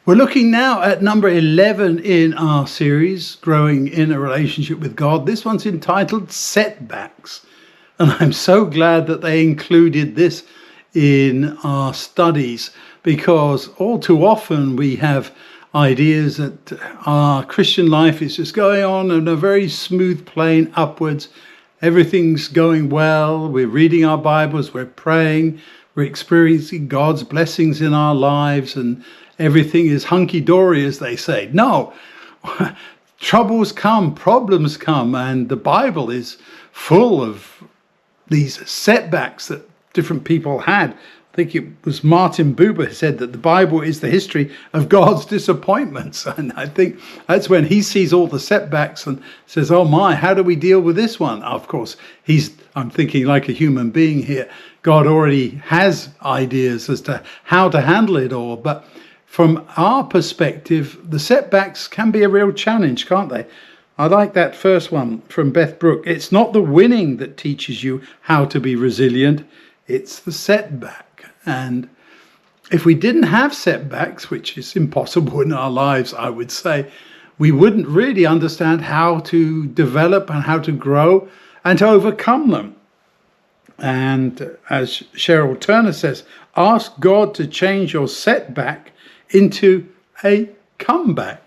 We're looking now at number 11 in our series, Growing in a Relationship with God. This one's entitled Setbacks. And I'm so glad that they included this in our studies, because all too often we have ideas that our Christian life is just going on in a very smooth plane upwards. Everything's going well. We're reading our Bibles, we're praying, we're experiencing God's blessings in our lives, and everything is hunky-dory, as they say. No, troubles come, problems come, and the Bible is full of these setbacks that different people had. I think it was Martin Buber who said that the Bible is the history of God's disappointments. And I think that's when he sees all the setbacks and says, oh my, how do we deal with this one? Of course, I'm thinking like a human being here. God already has ideas as to how to handle it all. But from our perspective, the setbacks can be a real challenge, can't they? I like that first one from Beth Brook. It's not the winning that teaches you how to be resilient. It's the setback. And if we didn't have setbacks, which is impossible in our lives, I would say, we wouldn't really understand how to develop and how to grow and to overcome them. And as Cheryl Turner says, ask God to change your setback into a comeback.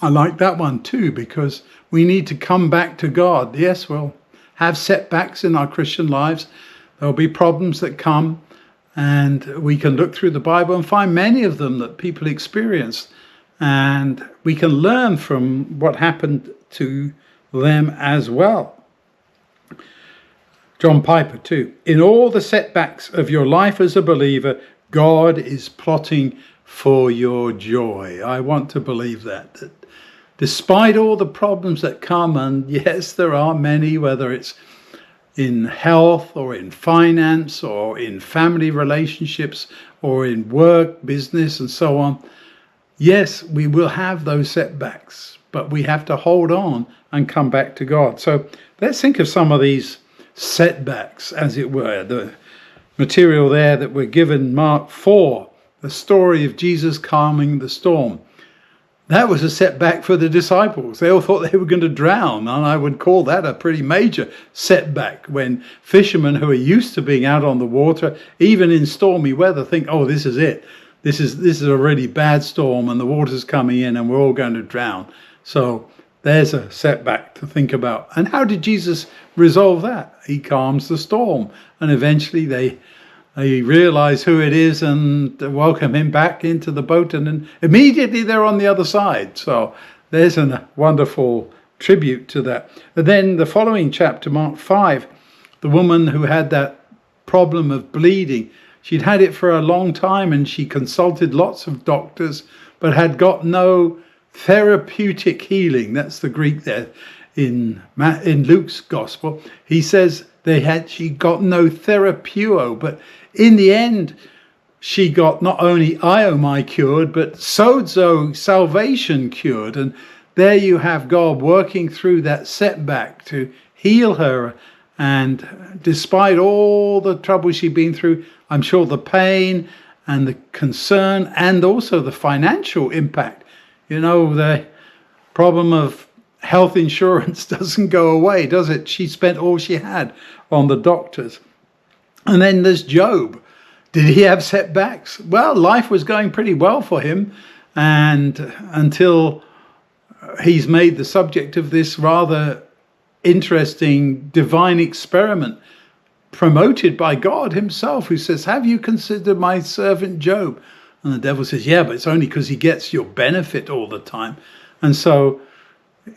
I like that one too, because we need to come back to God. Yes, we'll have setbacks in our Christian lives. There'll be problems that come, and we can look through the Bible and find many of them that people experienced, and we can learn from what happened to them as well. John Piper too. In all the setbacks of your life as a believer, God is plotting for your joy. I want to believe that despite all the problems that come, and yes, there are many, whether it's in health or in finance or in family relationships or in work, business, and so on. Yes, we will have those setbacks, but we have to hold on and come back to God. So let's think of some of these setbacks, as it were. The material there that we're given, Mark 4, the story of Jesus calming the storm. That was a setback for the disciples. They all thought they were going to drown, and I would call that a pretty major setback when fishermen who are used to being out on the water, even in stormy weather, think, oh, this is it. This is a really bad storm, and the water's coming in, and we're all going to drown. So there's a setback to think about. And how did Jesus resolve that? He calms the storm, and eventually they realize who it is and welcome him back into the boat, and then immediately they're on the other side. So there's a wonderful tribute to that. And then the following chapter, Mark 5, the woman who had that problem of bleeding, she'd had it for a long time, and she consulted lots of doctors, but had got no therapeutic healing. That's the Greek there in Luke's gospel. He says she got no therapeuo, but in the end, she got not only iomai cured, but sozo, salvation, cured. And there you have God working through that setback to heal her. And despite all the trouble she'd been through, I'm sure the pain and the concern and also the financial impact, the problem of health insurance doesn't go away, does it? She spent all she had on the doctors. And then there's Job. Did he have setbacks? Well, life was going pretty well for him, and until he's made the subject of this rather interesting divine experiment promoted by God himself, who says, have you considered my servant Job? And the devil says, yeah, but it's only because he gets your benefit all the time. And so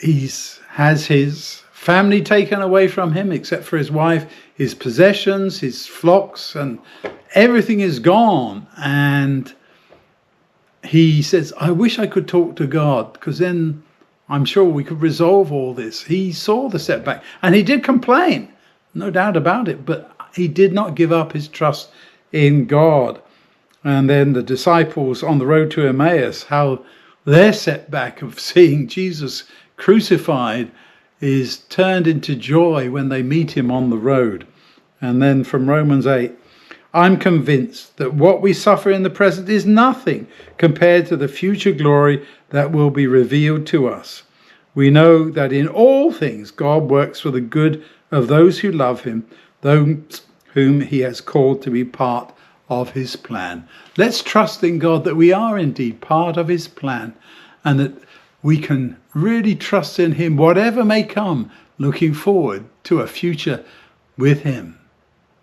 he has his family taken away from him, except for his wife, his possessions, his flocks, and everything is gone. And he says, I wish I could talk to God, because then I'm sure we could resolve all this. He saw the setback, and he did complain, no doubt about it, but he did not give up his trust in God. And then the disciples on the road to Emmaus, how their setback of seeing Jesus crucified is turned into joy when they meet him on the road. And then from Romans 8, I'm convinced that what we suffer in the present is nothing compared to the future glory that will be revealed to us. We know that in all things God works for the good of those who love him, those whom he has called to be part of his plan. Let's trust in God that we are indeed part of his plan, and that we can really trust in him, whatever may come, looking forward to a future with him.